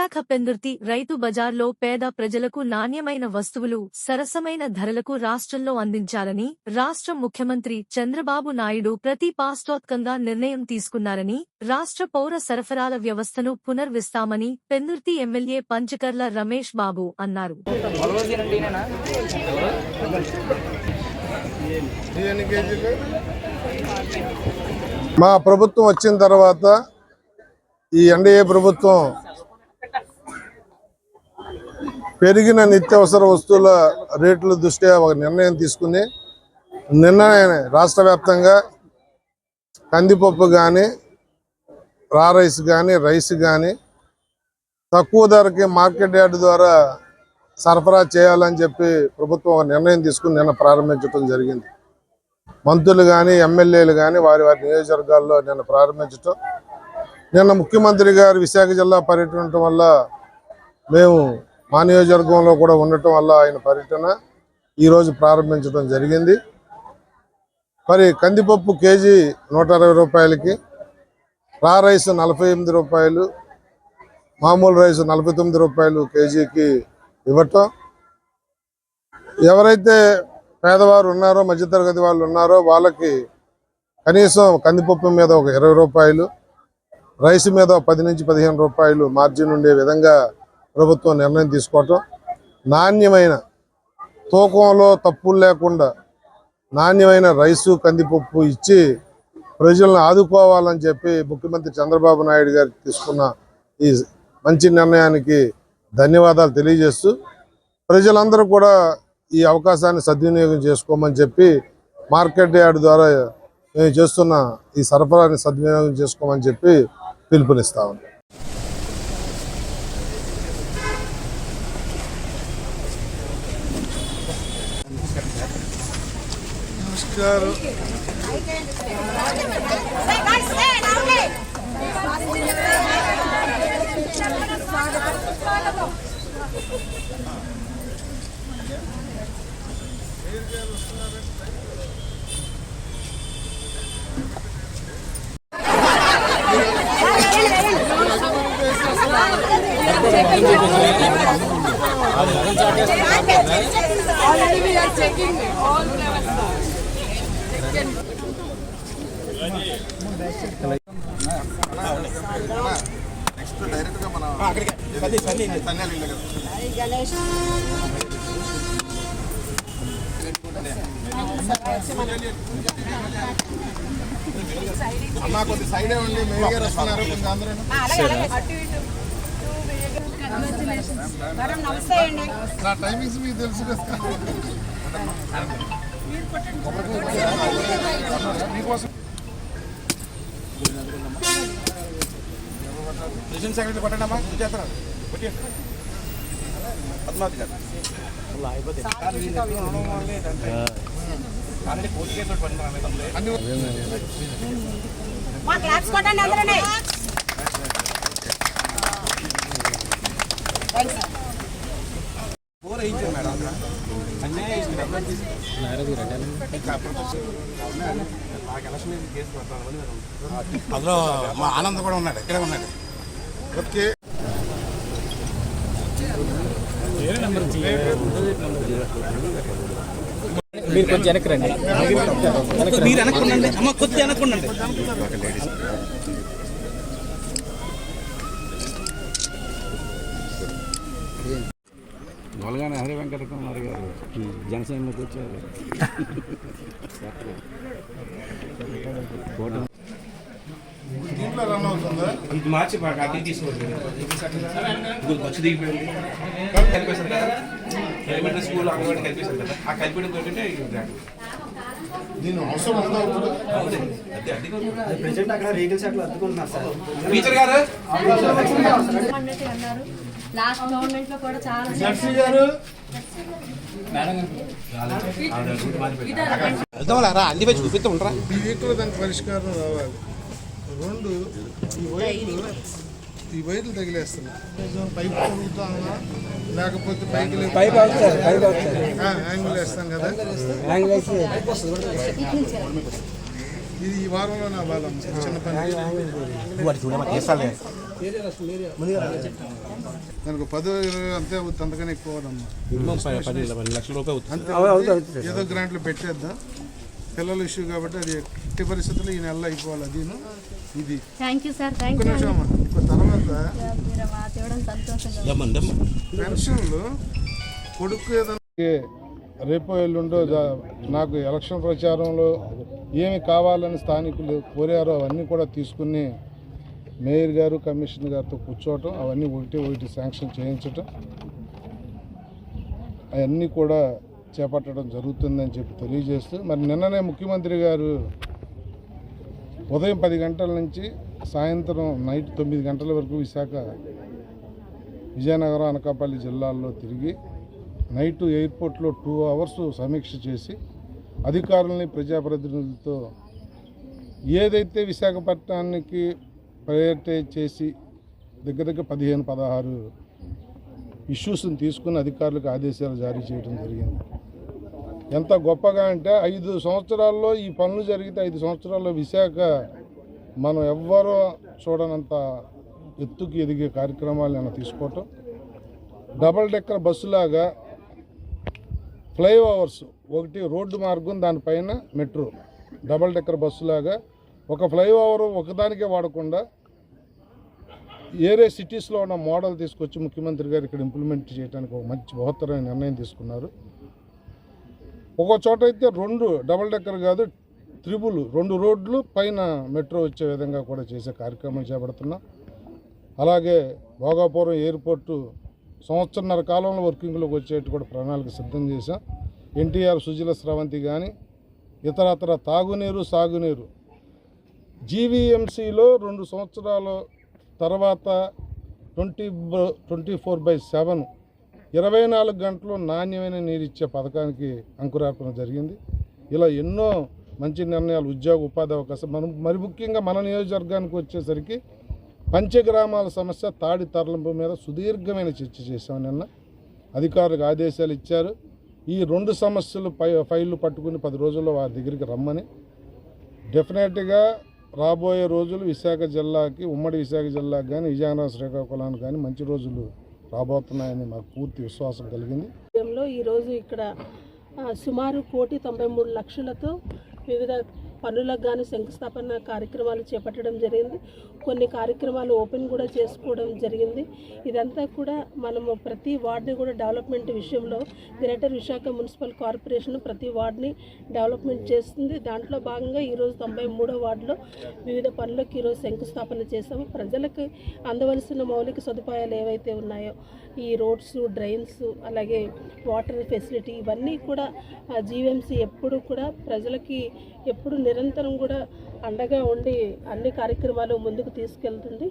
విశాఖ పెందుర్తి రైతు బజార్లో పేద ప్రజలకు నాణ్యమైన వస్తువులు సరసమైన ధరలకు రాష్ట్రంలో అందించాలని రాష్ట్ర ముఖ్యమంత్రి చంద్రబాబు నాయుడు ప్రతిపాష్టోత్కంగా నిర్ణయం తీసుకున్నారని రాష్ట్ర పౌర సరఫరాల వ్యవస్థను పునర్విస్తామని పెందుర్తి ఎమ్మెల్యే పంచకర్ల రమేష్ బాబు అన్నారు. మా ప్రభుత్వం వచ్చిన తర్వాత ఈ ఎన్డీఏ ప్రభుత్వం పెరిగిన నిత్యావసర వస్తువుల రేట్ల దృష్ట్యా ఒక నిర్ణయం తీసుకుని రాష్ట్ర వ్యాప్తంగా కందిపప్పు కానీ రైస్ కానీ రైస్ కానీ తక్కువ ధరకి మార్కెట్ యార్డ్ ద్వారా సరఫరా చేయాలని చెప్పి ప్రభుత్వం ఒక నిర్ణయం తీసుకుని నిన్న ప్రారంభించడం జరిగింది. మంత్రులు కానీ ఎమ్మెల్యేలు కానీ వారి వారి నియోజకవర్గాల్లో నిన్న ప్రారంభించడం, నిన్న ముఖ్యమంత్రి గారు విశాఖ జిల్లా పర్యటన ఉండటం వల్ల మేము మా నియోజకవర్గంలో కూడా ఉండటం వల్ల ఆయన పర్యటన ఈరోజు ప్రారంభించడం జరిగింది. మరి కందిపప్పు కేజీ 120 రూపాయలకి, రైస్ 48 రూపాయలు, మామూలు రైస్ 49 రూపాయలు కేజీకి ఇవ్వటం, ఎవరైతే పేదవారు ఉన్నారో మధ్యతరగతి వాళ్ళు ఉన్నారో వాళ్ళకి కనీసం కందిపప్పు మీద ఒక 20 రూపాయలు, రైస్ మీద 10 నుంచి 15 రూపాయలు మార్జిన్ ఉండే విధంగా ప్రభుత్వం నిర్ణయం తీసుకోవటం, నాణ్యమైన తూకంలో తప్పులు లేకుండా నాణ్యమైన రైసు కందిపప్పు ఇచ్చి ప్రజలను ఆదుకోవాలని చెప్పి ముఖ్యమంత్రి చంద్రబాబు నాయుడు గారు తీసుకున్న ఈ మంచి నిర్ణయానికి ధన్యవాదాలు తెలియజేస్తూ ప్రజలందరూ కూడా ఈ అవకాశాన్ని సద్వినియోగం చేసుకోమని చెప్పి మార్కెట్ యార్డ్ ద్వారా మేము చేస్తున్న ఈ సరఫరాని సద్వినియోగం చేసుకోమని చెప్పి పిలుపునిస్తా ఉన్నాం. నమస్కారం. Already we are checking all levels. Next direct గా మనం గణేష్ అమ్మా కొద్ది సైడే ఉండి మేయర్ గారు వస్తున్నారు, కొంచెం అందరూ నా టైమింగ్స్ మీకు తెలుసు కదా. మీకోసం ప్రెసిడెంట్ సెక్రటరీ కొట్టండి అమ్మా, చేస్తున్నారు పద్మావతి గారు. అందులో మా ఆనంద్ కూడా ఉన్నాడు, ఇక్కడే ఉన్నాడు. ఓకే, మీరు కొంచెం వెనక్కి రండి, మీరు వెనక్కుండండి అమ్మ, కొద్దిగా వెనక్కుండండి. గొలగానే హరి వెంకట కుమార్ గారు జనసేనలోకి వచ్చారు. ఇది మార్చి అతి తీసుకోవచ్చు. బస్సు దిగిపోయింది, కలిపేశారు కదా ఎలిమెంటరీ స్కూల్ అంగన్వాడీ కలిపేశారు కదా, ఆ కలిపేయడం తోటి దీని అవసరం ఉందా ఇప్పుడు? టీచర్ గారు లాస్ట్ గవర్నమెంట్ లో కూడా చాలా వెళ్దాంరా, అన్ని వచ్చి చూపిస్తూ ఉంటారా? ఈ వీటిలో దానికి పరిష్కారం రావాలి. రెండు, ఈ వైర్లు తగిలేస్తున్నాయి. పైపు కొనుగుతామా లేకపోతే యాంగిల్ వేస్తాం కదా, ఇది ఈ వారంలో నా బాధ. చిన్న పని దానికి 10-20 అంతే అవుతుంది, అంతకనే ఎక్కువ అవ్వదమ్మా. మినిమం 10 లక్షల రూపాయలు అవుతుంది. అంతే ఏదో గ్రాంట్లు పెట్టేద్దాం, పిల్లల ఇష్యూ కాబట్టి అది ఎట్టి పరిస్థితుల్లో ఈ నెలలో అయిపోవాలి. అదిను ఇది థ్యాంక్ యూ సార్, ఒక్క థ్యాంక్ యూ. నిమిషం అమ్మా. ఇంకో తర్వాత మీరు మాట ఇవ్వడం సంతోషంగా. దమ్మా పెన్షన్లు కొడుకు ఏదైనా రేపు ఎల్లుండో నాకు ఎలక్షన్ ప్రచారంలో ఏమి కావాలని స్థానికులు కోరారో అవన్నీ కూడా తీసుకుని మేయర్ గారు కమిషనర్ గారితో కూర్చోవటం, అవన్నీ ఒకటి శాంక్షన్ చేయించటం, అవన్నీ కూడా చేపట్టడం జరుగుతుందని చెప్పి తెలియజేస్తూ, మరి నిన్ననే ముఖ్యమంత్రి గారు ఉదయం 10 గంటల నుంచి సాయంత్రం నైట్ 9 గంటల వరకు విజయనగరం అనకాపల్లి జిల్లాల్లో తిరిగి నైట్ ఎయిర్పోర్ట్లో 2 అవర్స్ సమీక్ష చేసి అధికారులని ప్రజాప్రతినిధులతో ఏదైతే విశాఖపట్నానికి ప్రయారిటైజ్ చేసి దగ్గర 15-16 ఇష్యూస్ని తీసుకుని అధికారులకు ఆదేశాలు జారీ చేయడం జరిగింది. ఎంత గొప్పగా అంటే 5 సంవత్సరాల్లో ఈ పనులు జరిగితే 5 సంవత్సరాల్లో విశాఖ మనం ఎవ్వరూ చూడనంత ఎత్తుకి ఎదిగే కార్యక్రమాలు నేను తీసుకోవటం, డబల్ డెక్కర్ బస్సులాగా ఫ్లైఓవర్స్, ఒకటి రోడ్డు మార్గం దానిపైన మెట్రో, డబల్ డెక్కర్ బస్సులాగా ఒక ఫ్లైఓవర్ ఒకదానికే వాడకుండా ఏరే సిటీస్లో ఉన్న మోడల్ తీసుకొచ్చి ముఖ్యమంత్రి గారు ఇక్కడ ఇంప్లిమెంట్ చేయడానికి ఒక మంచి బృహత్తరమైన నిర్ణయం తీసుకున్నారు. ఒక చోట అయితే 2 డబల్ డెక్కర్ కాదు, 2 రోడ్లు పైన మెట్రో వచ్చే విధంగా కూడా చేసే కార్యక్రమం చేపడుతున్నాం. అలాగే భోగాపురం ఎయిర్పోర్టు సంవత్సరన్నర కాలంలో వర్కింగ్లోకి వచ్చేట్టు కూడా ప్రణాళిక సిద్ధం చేశాం. ఎన్టీఆర్ సుజల స్రవంతి కానీ ఇతరత్ర తాగునీరు సాగునీరు జీవీఎంసీలో 2 సంవత్సరాల తర్వాత 24/7 24 గంటలు నాణ్యమైన నీరు ఇచ్చే పథకానికి అంకురార్పణ జరిగింది. ఇలా ఎన్నో మంచి నిర్ణయాలు, ఉద్యోగ ఉపాధి అవకాశం, మరి ముఖ్యంగా మన నియోజకవర్గానికి వచ్చేసరికి పంచగ్రామాల సమస్య తాడి తరలింపు మీద సుదీర్ఘమైన చర్చ చేశాం. నిన్న అధికారులకు ఆదేశాలు ఇచ్చారు. ఈ 2 సమస్యలు ఫైళ్ళు పట్టుకుని 10 రోజుల్లో వారి దగ్గరికి రమ్మని. డెఫినెట్గా రాబోయే రోజులు విశాఖ జిల్లాకి, ఉమ్మడి విశాఖ జిల్లాకి కానీ విజయనగరం శ్రీకాకుళానికి కానీ మంచి రోజులు రాబోతున్నాయని మాకు పూర్తి విశ్వాసం కలిగింది. ఈరోజు ఇక్కడ సుమారు 1,93,00,000తో వివిధ పనులకు కానీ శంకుస్థాపన కార్యక్రమాలు చేపట్టడం జరిగింది. కొన్ని కార్యక్రమాలు ఓపెన్ కూడా చేసుకోవడం జరిగింది. ఇదంతా కూడా మనము ప్రతి వార్డుని కూడా డెవలప్మెంట్ విషయంలో గ్రేటర్ విశాఖ మున్సిపల్ కార్పొరేషన్ ప్రతి వార్డుని డెవలప్మెంట్ చేస్తుంది. దాంట్లో భాగంగా ఈరోజు 93వ వార్డులో వివిధ పనులకు ఈరోజు శంకుస్థాపన చేసాము. ప్రజలకు అందవలసిన మౌలిక సదుపాయాలు ఏవైతే ఉన్నాయో ఈ రోడ్స్, డ్రైన్స్, అలాగే వాటర్ ఫెసిలిటీ, ఇవన్నీ కూడా జీవీఎంసీ ఎప్పుడు కూడా ప్రజలకి ఎప్పుడు నిరంతరం కూడా అండగా ఉండి అన్ని కార్యక్రమాలు ముందుకు తీసుకెళ్తుంది.